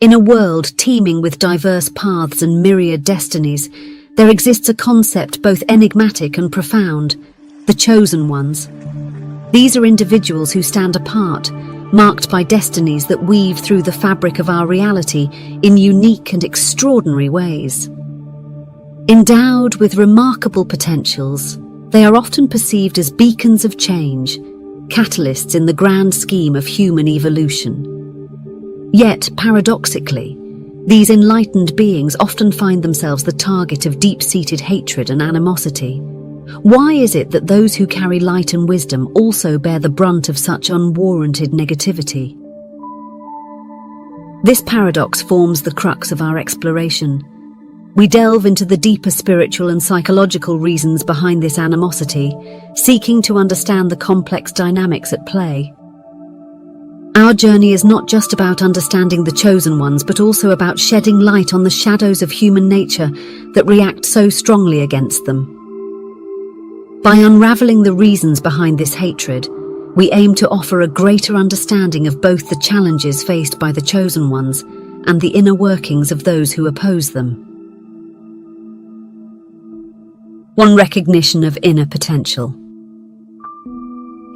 In a world teeming with diverse paths and myriad destinies, there exists a concept both enigmatic and profound: the chosen ones. These are individuals who stand apart, marked by destinies that weave through the fabric of our reality in unique and extraordinary ways. Endowed with remarkable potentials, they are often perceived as beacons of change, catalysts in the grand scheme of human evolution. Yet, paradoxically, these enlightened beings often find themselves the target of deep-seated hatred and animosity. Why is it that those who carry light and wisdom also bear the brunt of such unwarranted negativity? This paradox forms the crux of our exploration. We delve into the deeper spiritual and psychological reasons behind this animosity, seeking to understand the complex dynamics at play. Our journey is not just about understanding the chosen ones, but also about shedding light on the shadows of human nature that react so strongly against them. By unraveling the reasons behind this hatred, we aim to offer a greater understanding of both the challenges faced by the chosen ones and the inner workings of those who oppose them. One, recognition of inner potential.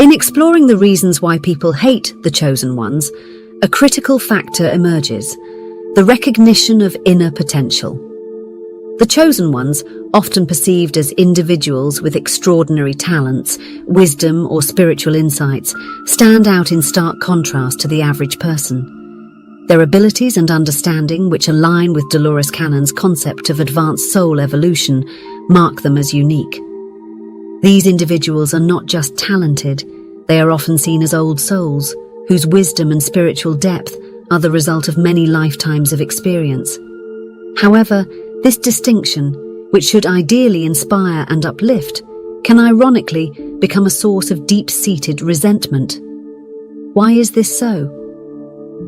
In exploring the reasons why people hate the chosen ones, a critical factor emerges: the recognition of inner potential. The chosen ones, often perceived as individuals with extraordinary talents, wisdom, or spiritual insights, stand out in stark contrast to the average person. Their abilities and understanding, which align with Dolores Cannon's concept of advanced soul evolution, mark them as unique. These individuals are not just talented, they are often seen as old souls, whose wisdom and spiritual depth are the result of many lifetimes of experience. However, this distinction, which should ideally inspire and uplift, can ironically become a source of deep-seated resentment. Why is this so?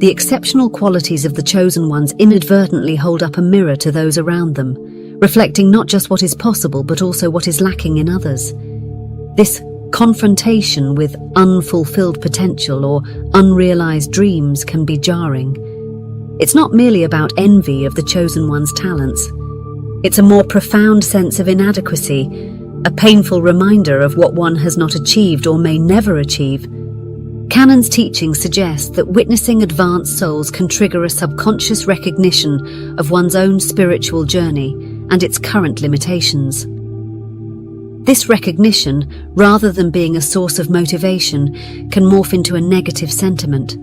The exceptional qualities of the chosen ones inadvertently hold up a mirror to those around them, reflecting not just what is possible but also what is lacking in others. This confrontation with unfulfilled potential or unrealized dreams can be jarring. It's not merely about envy of the chosen one's talents. It's a more profound sense of inadequacy, a painful reminder of what one has not achieved or may never achieve. Cannon's teaching suggests that witnessing advanced souls can trigger a subconscious recognition of one's own spiritual journey and its current limitations. This recognition, rather than being a source of motivation, can morph into a negative sentiment.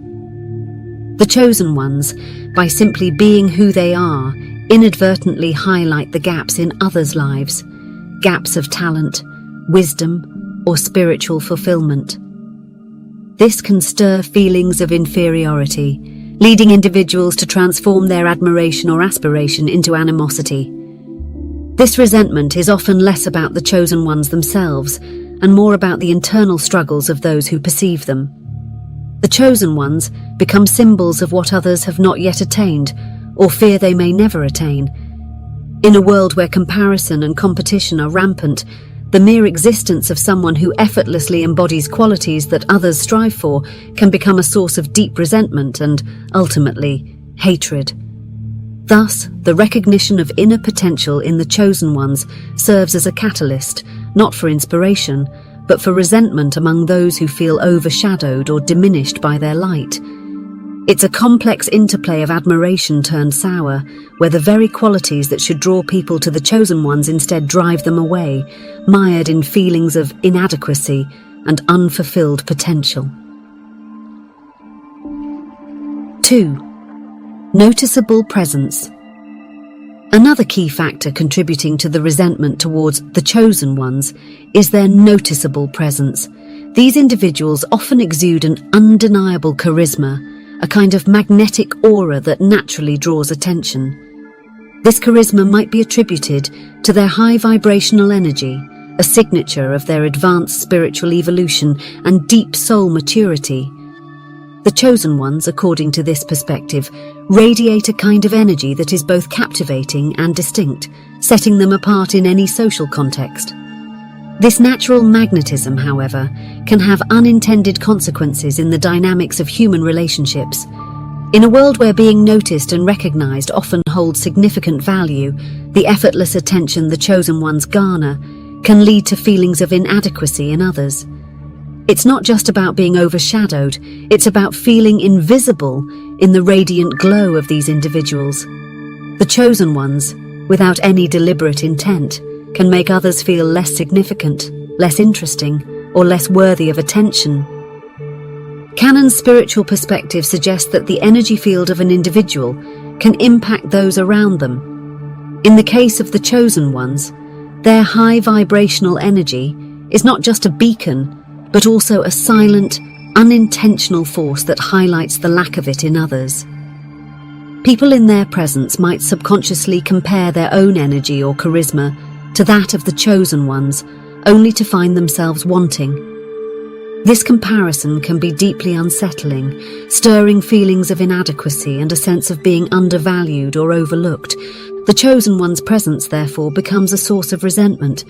The chosen ones, by simply being who they are, inadvertently highlight the gaps in others' lives, gaps of talent, wisdom, or spiritual fulfillment. This can stir feelings of inferiority, leading individuals to transform their admiration or aspiration into animosity. This resentment is often less about the chosen ones themselves and more about the internal struggles of those who perceive them. The chosen ones become symbols of what others have not yet attained or fear they may never attain. In a world where comparison and competition are rampant, the mere existence of someone who effortlessly embodies qualities that others strive for can become a source of deep resentment and, ultimately, hatred. Thus, the recognition of inner potential in the chosen ones serves as a catalyst, not for inspiration, but for resentment among those who feel overshadowed or diminished by their light. It's a complex interplay of admiration turned sour, where the very qualities that should draw people to the chosen ones instead drive them away, mired in feelings of inadequacy and unfulfilled potential. 2. Noticeable presence. Another key factor contributing to the resentment towards the chosen ones is their noticeable presence. These individuals often exude an undeniable charisma, a kind of magnetic aura that naturally draws attention. This charisma might be attributed to their high vibrational energy, a signature of their advanced spiritual evolution and deep soul maturity. The chosen ones, according to this perspective, radiate a kind of energy that is both captivating and distinct, setting them apart in any social context. This natural magnetism, however, can have unintended consequences in the dynamics of human relationships. In a world where being noticed and recognized often holds significant value, the effortless attention the chosen ones garner can lead to feelings of inadequacy in others. It's not just about being overshadowed, it's about feeling invisible in the radiant glow of these individuals. The chosen ones, without any deliberate intent, can make others feel less significant, less interesting, or less worthy of attention. Canon's spiritual perspective suggests that the energy field of an individual can impact those around them. In the case of the chosen ones, their high vibrational energy is not just a beacon, but also a silent, unintentional force that highlights the lack of it in others. People in their presence might subconsciously compare their own energy or charisma to that of the chosen ones, only to find themselves wanting. This comparison can be deeply unsettling, stirring feelings of inadequacy and a sense of being undervalued or overlooked. The chosen one's presence, therefore, becomes a source of resentment.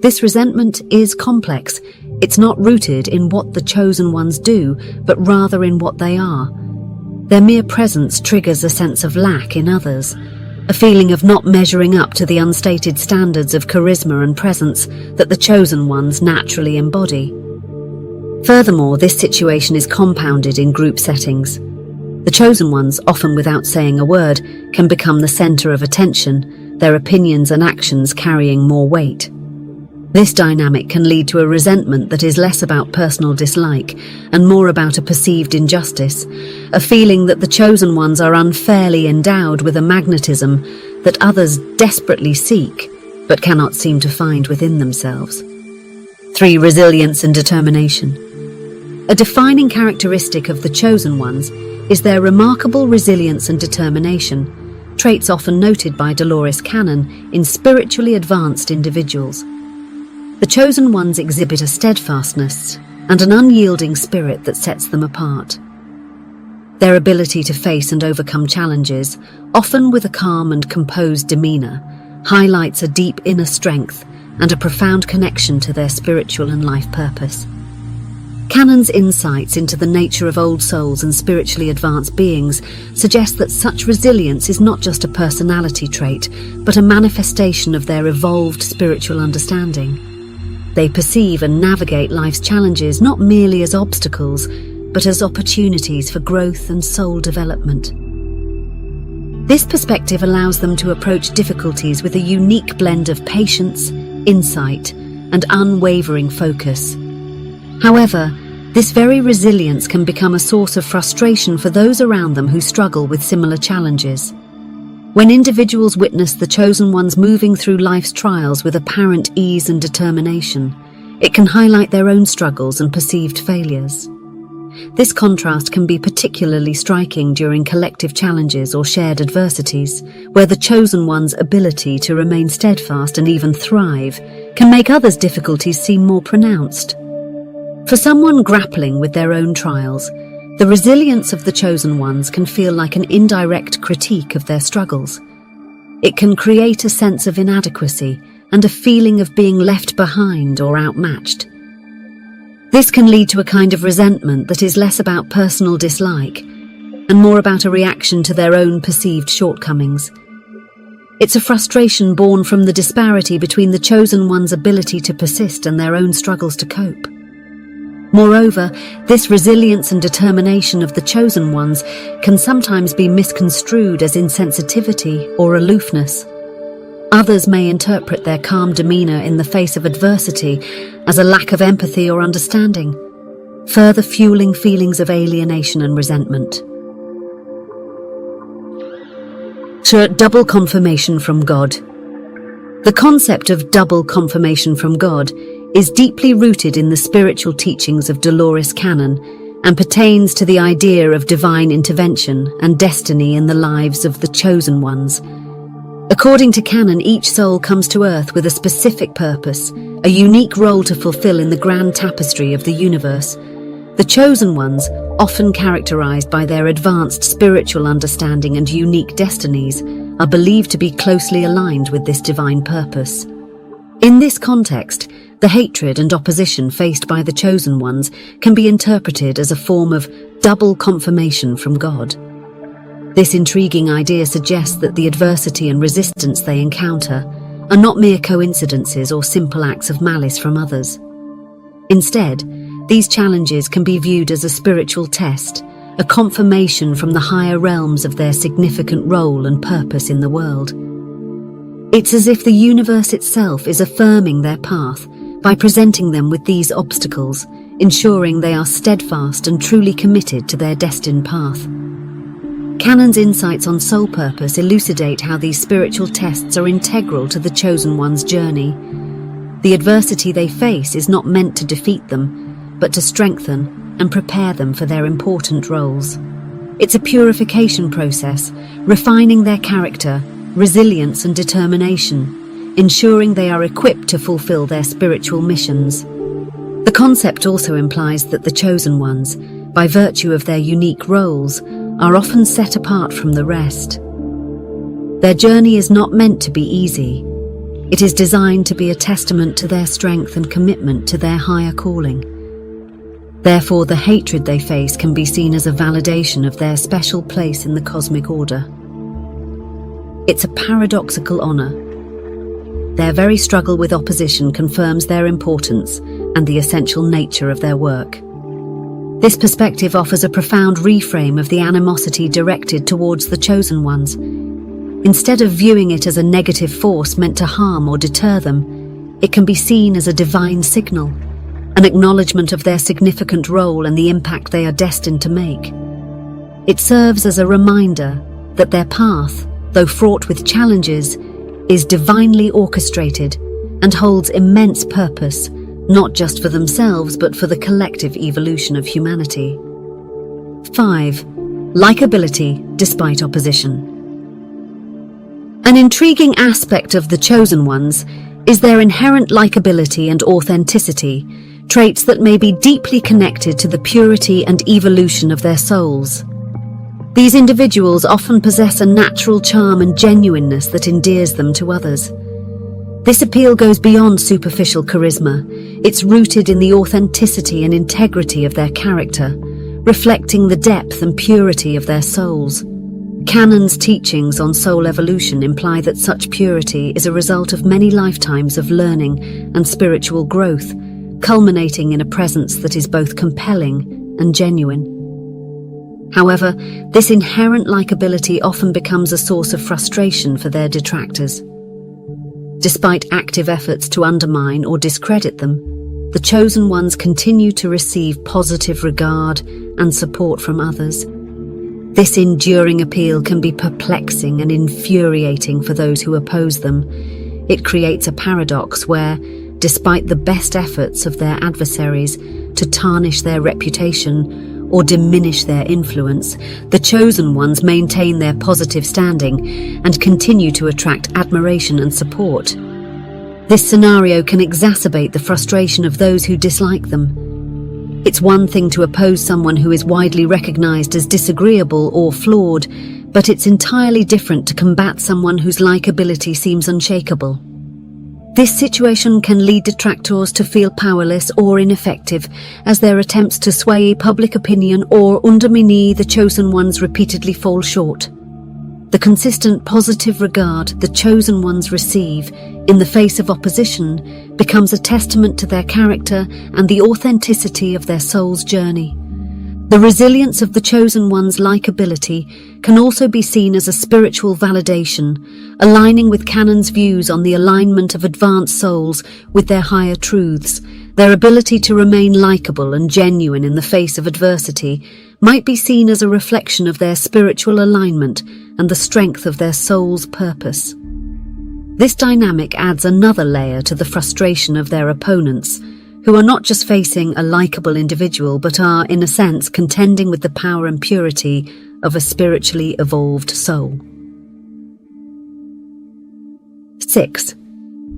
This resentment is complex. It's not rooted in what the chosen ones do, but rather in what they are. Their mere presence triggers a sense of lack in others, a feeling of not measuring up to the unstated standards of charisma and presence that the chosen ones naturally embody. Furthermore, this situation is compounded in group settings. The chosen ones, often without saying a word, can become the center of attention, their opinions and actions carrying more weight. This dynamic can lead to a resentment that is less about personal dislike and more about a perceived injustice, a feeling that the chosen ones are unfairly endowed with a magnetism that others desperately seek but cannot seem to find within themselves. 3. Resilience and determination. A defining characteristic of the chosen ones is their remarkable resilience and determination, traits often noted by Dolores Cannon in spiritually advanced individuals. The chosen ones exhibit a steadfastness and an unyielding spirit that sets them apart. Their ability to face and overcome challenges, often with a calm and composed demeanor, highlights a deep inner strength and a profound connection to their spiritual and life purpose. Cannon's insights into the nature of old souls and spiritually advanced beings suggest that such resilience is not just a personality trait, but a manifestation of their evolved spiritual understanding. They perceive and navigate life's challenges not merely as obstacles, but as opportunities for growth and soul development. This perspective allows them to approach difficulties with a unique blend of patience, insight, and unwavering focus. However, this very resilience can become a source of frustration for those around them who struggle with similar challenges. When individuals witness the chosen ones moving through life's trials with apparent ease and determination, it can highlight their own struggles and perceived failures. This contrast can be particularly striking during collective challenges or shared adversities, where the chosen one's ability to remain steadfast and even thrive can make others' difficulties seem more pronounced. For someone grappling with their own trials, the resilience of the chosen ones can feel like an indirect critique of their struggles. It can create a sense of inadequacy and a feeling of being left behind or outmatched. This can lead to a kind of resentment that is less about personal dislike and more about a reaction to their own perceived shortcomings. It's a frustration born from the disparity between the chosen one's ability to persist and their own struggles to cope. Moreover, this resilience and determination of the chosen ones can sometimes be misconstrued as insensitivity or aloofness. Others may interpret their calm demeanor in the face of adversity as a lack of empathy or understanding, further fueling feelings of alienation and resentment. So, double confirmation from God. The concept of double confirmation from God is deeply rooted in the spiritual teachings of Dolores Cannon and pertains to the idea of divine intervention and destiny in the lives of the chosen ones. According to Cannon, each soul comes to Earth with a specific purpose, a unique role to fulfill in the grand tapestry of the universe. The chosen ones, often characterized by their advanced spiritual understanding and unique destinies, are believed to be closely aligned with this divine purpose. In this context, the hatred and opposition faced by the chosen ones can be interpreted as a form of double confirmation from God. This intriguing idea suggests that the adversity and resistance they encounter are not mere coincidences or simple acts of malice from others. Instead, these challenges can be viewed as a spiritual test, a confirmation from the higher realms of their significant role and purpose in the world. It's as if the universe itself is affirming their path by presenting them with these obstacles, ensuring they are steadfast and truly committed to their destined path. Canon's insights on soul purpose elucidate how these spiritual tests are integral to the chosen one's journey. The adversity they face is not meant to defeat them, but to strengthen and prepare them for their important roles. It's a purification process, refining their character, resilience and determination, ensuring they are equipped to fulfill their spiritual missions. The concept also implies that the chosen ones, by virtue of their unique roles, are often set apart from the rest. Their journey is not meant to be easy. It is designed to be a testament to their strength and commitment to their higher calling. Therefore, the hatred they face can be seen as a validation of their special place in the cosmic order. It's a paradoxical honor. Their very struggle with opposition confirms their importance and the essential nature of their work. This perspective offers a profound reframe of the animosity directed towards the chosen ones. Instead of viewing it as a negative force meant to harm or deter them, it can be seen as a divine signal, an acknowledgement of their significant role and the impact they are destined to make. It serves as a reminder that their path, though fraught with challenges, is divinely orchestrated and holds immense purpose, not just for themselves but for the collective evolution of humanity. 5. Likability despite opposition. An intriguing aspect of the chosen ones is their inherent likability and authenticity, traits that may be deeply connected to the purity and evolution of their souls. These individuals often possess a natural charm and genuineness that endears them to others. This appeal goes beyond superficial charisma. It's rooted in the authenticity and integrity of their character, reflecting the depth and purity of their souls. Canon's teachings on soul evolution imply that such purity is a result of many lifetimes of learning and spiritual growth, culminating in a presence that is both compelling and genuine. However, this inherent likability often becomes a source of frustration for their detractors. Despite active efforts to undermine or discredit them, the chosen ones continue to receive positive regard and support from others. This enduring appeal can be perplexing and infuriating for those who oppose them. It creates a paradox where, despite the best efforts of their adversaries to tarnish their reputation or diminish their influence, the chosen ones maintain their positive standing and continue to attract admiration and support. This scenario can exacerbate the frustration of those who dislike them. It's one thing to oppose someone who is widely recognized as disagreeable or flawed, but it's entirely different to combat someone whose likability seems unshakable. This situation can lead detractors to feel powerless or ineffective, as their attempts to sway public opinion or undermine the chosen ones repeatedly fall short. The consistent positive regard the chosen ones receive in the face of opposition becomes a testament to their character and the authenticity of their soul's journey. The resilience of the chosen one's likability can also be seen as a spiritual validation, aligning with Canon's views on the alignment of advanced souls with their higher truths. Their ability to remain likable and genuine in the face of adversity might be seen as a reflection of their spiritual alignment and the strength of their soul's purpose. This dynamic adds another layer to the frustration of their opponents, who are not just facing a likable individual but are, in a sense, contending with the power and purity of a spiritually evolved soul. 6.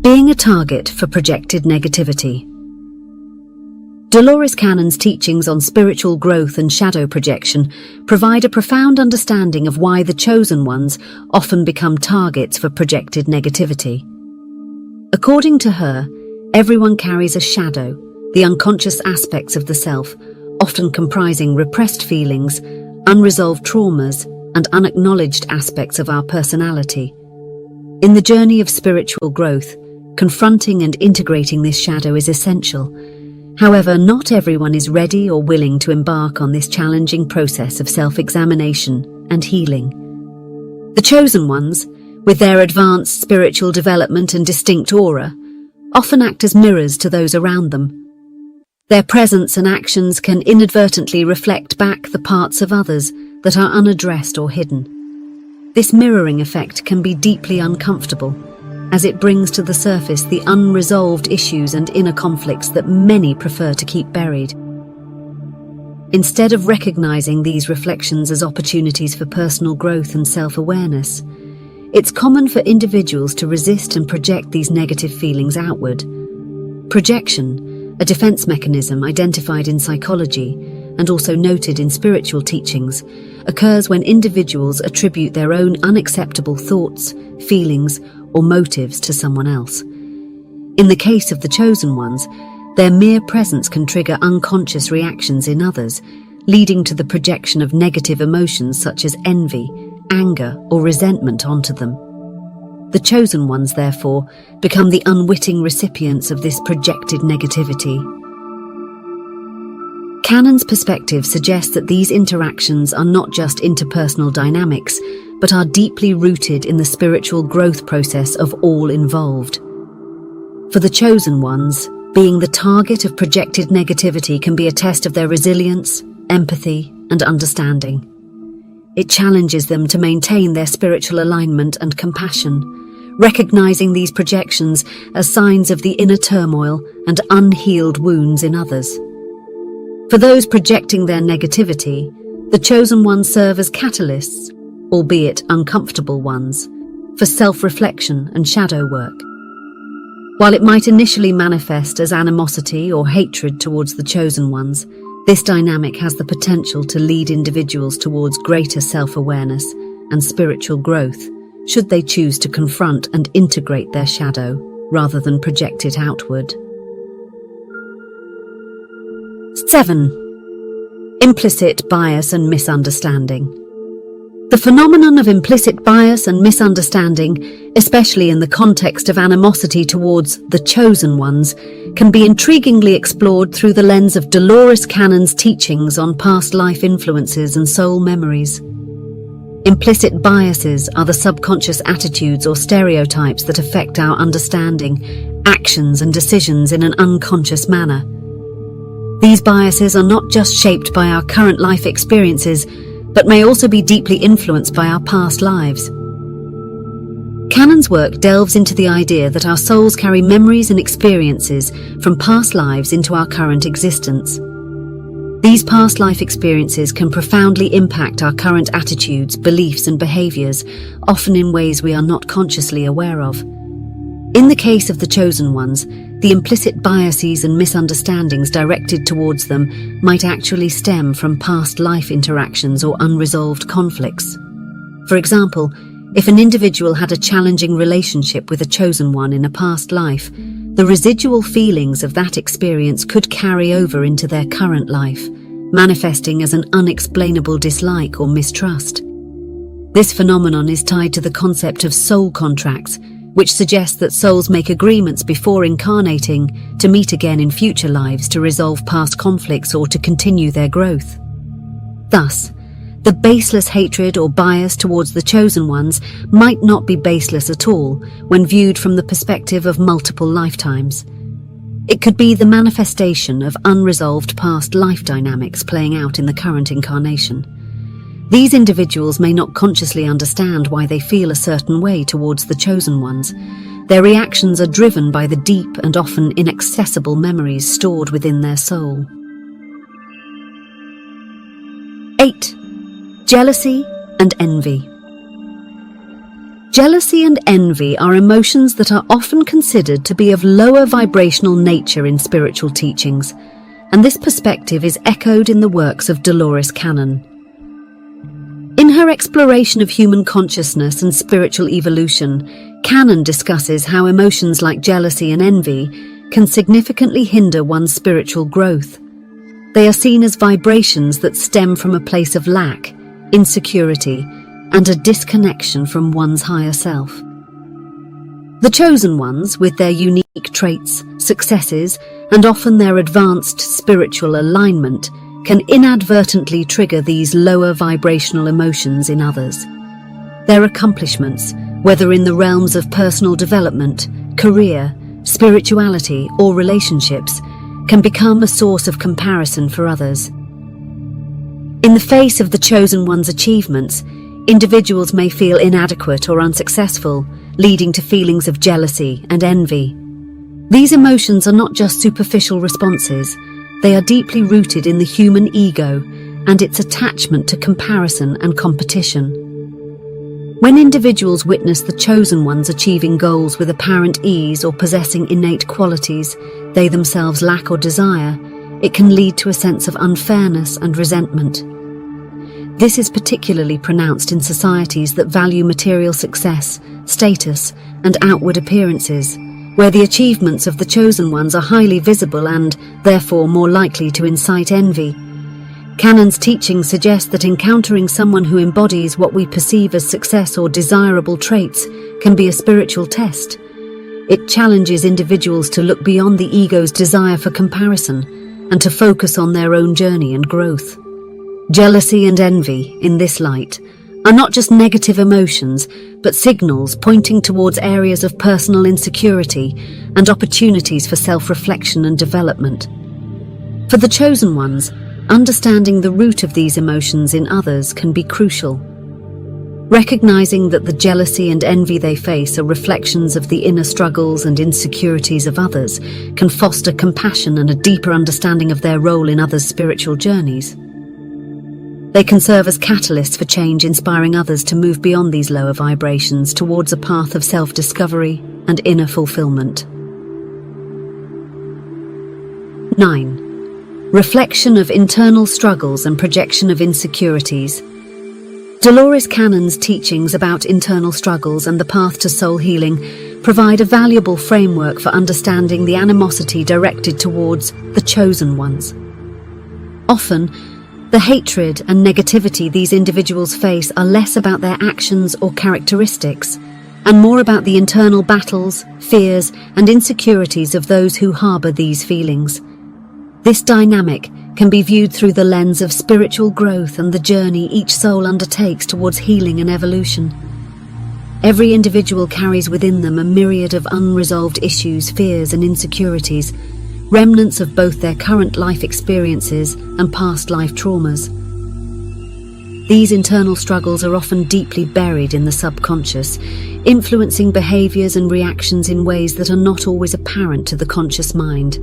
Being a target for projected negativity. Dolores Cannon's teachings on spiritual growth and shadow projection provide a profound understanding of why the chosen ones often become targets for projected negativity. According to her, everyone carries a shadow, the unconscious aspects of the self, often comprising repressed feelings, unresolved traumas, and unacknowledged aspects of our personality. In the journey of spiritual growth, confronting and integrating this shadow is essential. However, not everyone is ready or willing to embark on this challenging process of self-examination and healing. The chosen ones, with their advanced spiritual development and distinct aura, often act as mirrors to those around them. Their presence and actions can inadvertently reflect back the parts of others that are unaddressed or hidden. This mirroring effect can be deeply uncomfortable, as it brings to the surface the unresolved issues and inner conflicts that many prefer to keep buried. Instead of recognizing these reflections as opportunities for personal growth and self-awareness, it's common for individuals to resist and project these negative feelings outward. Projection, a defense mechanism identified in psychology and also noted in spiritual teachings, occurs when individuals attribute their own unacceptable thoughts, feelings, or motives to someone else. In the case of the chosen ones, their mere presence can trigger unconscious reactions in others, leading to the projection of negative emotions such as envy, anger, or resentment onto them. The chosen ones, therefore, become the unwitting recipients of this projected negativity. Canon's perspective suggests that these interactions are not just interpersonal dynamics, but are deeply rooted in the spiritual growth process of all involved. For the chosen ones, being the target of projected negativity can be a test of their resilience, empathy, and understanding. It challenges them to maintain their spiritual alignment and compassion, recognizing these projections as signs of the inner turmoil and unhealed wounds in others. For those projecting their negativity, the chosen ones serve as catalysts, albeit uncomfortable ones, for self-reflection and shadow work. While it might initially manifest as animosity or hatred towards the chosen ones, this dynamic has the potential to lead individuals towards greater self-awareness and spiritual growth, should they choose to confront and integrate their shadow rather than project it outward. 7. Implicit bias and misunderstanding. The phenomenon of implicit bias and misunderstanding, especially in the context of animosity towards the chosen ones, can be intriguingly explored through the lens of Dolores Cannon's teachings on past life influences and soul memories. Implicit biases are the subconscious attitudes or stereotypes that affect our understanding, actions, and decisions in an unconscious manner. These biases are not just shaped by our current life experiences, but may also be deeply influenced by our past lives. Cannon's work delves into the idea that our souls carry memories and experiences from past lives into our current existence. These past life experiences can profoundly impact our current attitudes, beliefs, and behaviors, often in ways we are not consciously aware of. In the case of the chosen ones, the implicit biases and misunderstandings directed towards them might actually stem from past life interactions or unresolved conflicts. For example, if an individual had a challenging relationship with a chosen one in a past life, the residual feelings of that experience could carry over into their current life, manifesting as an unexplainable dislike or mistrust. This phenomenon is tied to the concept of soul contracts, which suggests that souls make agreements before incarnating to meet again in future lives to resolve past conflicts or to continue their growth. Thus, the baseless hatred or bias towards the chosen ones might not be baseless at all when viewed from the perspective of multiple lifetimes. It could be the manifestation of unresolved past life dynamics playing out in the current incarnation. These individuals may not consciously understand why they feel a certain way towards the chosen ones. Their reactions are driven by the deep and often inaccessible memories stored within their soul. 8. Jealousy and envy. Jealousy and envy are emotions that are often considered to be of lower vibrational nature in spiritual teachings, and this perspective is echoed in the works of Dolores Cannon. In her exploration of human consciousness and spiritual evolution, Cannon discusses how emotions like jealousy and envy can significantly hinder one's spiritual growth. They are seen as vibrations that stem from a place of lack, insecurity, and a disconnection from one's higher self. The chosen ones, with their unique traits, successes, and often their advanced spiritual alignment, can inadvertently trigger these lower vibrational emotions in others. Their accomplishments, whether in the realms of personal development, career, spirituality, or relationships, can become a source of comparison for others. In the face of the chosen one's achievements, individuals may feel inadequate or unsuccessful, leading to feelings of jealousy and envy. These emotions are not just superficial responses, they are deeply rooted in the human ego and its attachment to comparison and competition. When individuals witness the chosen ones achieving goals with apparent ease or possessing innate qualities they themselves lack or desire, it can lead to a sense of unfairness and resentment. This is particularly pronounced in societies that value material success, status, and outward appearances, where the achievements of the chosen ones are highly visible and, therefore, more likely to incite envy. Canon's teachings suggest that encountering someone who embodies what we perceive as success or desirable traits can be a spiritual test. It challenges individuals to look beyond the ego's desire for comparison and to focus on their own journey and growth. Jealousy and envy, in this light, are not just negative emotions, but signals pointing towards areas of personal insecurity and opportunities for self-reflection and development. For the chosen ones, understanding the root of these emotions in others can be crucial. Recognizing that the jealousy and envy they face are reflections of the inner struggles and insecurities of others can foster compassion and a deeper understanding of their role in others' spiritual journeys. They can serve as catalysts for change, inspiring others to move beyond these lower vibrations towards a path of self-discovery and inner fulfillment. 9. Reflection of internal struggles and projection of insecurities. Dolores Cannon's teachings about internal struggles and the path to soul healing provide a valuable framework for understanding the animosity directed towards the chosen ones. Often, the hatred and negativity these individuals face are less about their actions or characteristics, and more about the internal battles, fears, and insecurities of those who harbor these feelings. This dynamic can be viewed through the lens of spiritual growth and the journey each soul undertakes towards healing and evolution. Every individual carries within them a myriad of unresolved issues, fears, and insecurities, remnants of both their current life experiences and past life traumas. These internal struggles are often deeply buried in the subconscious, influencing behaviors and reactions in ways that are not always apparent to the conscious mind.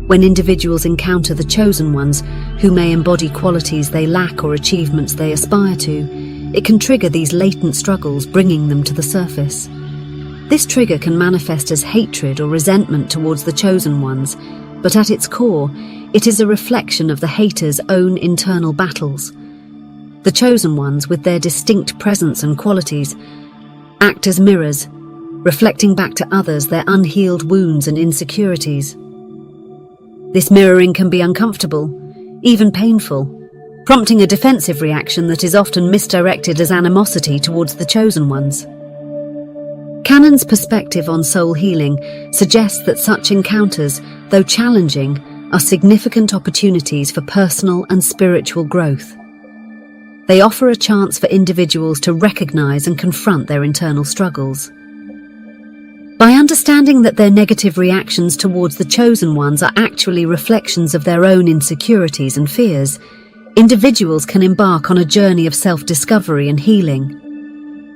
When individuals encounter the chosen ones, who may embody qualities they lack or achievements they aspire to, it can trigger these latent struggles, bringing them to the surface. This trigger can manifest as hatred or resentment towards the chosen ones, but at its core, it is a reflection of the hater's own internal battles. The chosen ones, with their distinct presence and qualities, act as mirrors, reflecting back to others their unhealed wounds and insecurities. This mirroring can be uncomfortable, even painful, prompting a defensive reaction that is often misdirected as animosity towards the chosen ones. Cannon's perspective on soul healing suggests that such encounters, though challenging, are significant opportunities for personal and spiritual growth. They offer a chance for individuals to recognize and confront their internal struggles. By understanding that their negative reactions towards the chosen ones are actually reflections of their own insecurities and fears, individuals can embark on a journey of self-discovery and healing.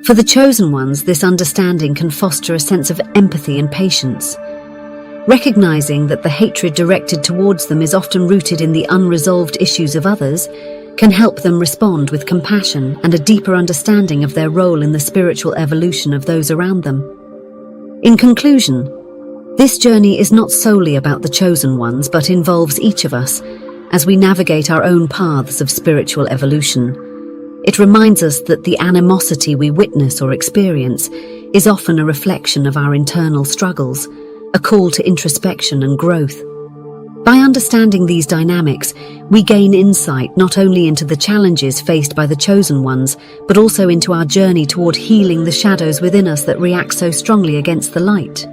For the chosen ones, this understanding can foster a sense of empathy and patience. Recognizing that the hatred directed towards them is often rooted in the unresolved issues of others can help them respond with compassion and a deeper understanding of their role in the spiritual evolution of those around them. In conclusion, this journey is not solely about the chosen ones, but involves each of us as we navigate our own paths of spiritual evolution. It reminds us that the animosity we witness or experience is often a reflection of our internal struggles, a call to introspection and growth. By understanding these dynamics, we gain insight not only into the challenges faced by the chosen ones, but also into our journey toward healing the shadows within us that react so strongly against the light.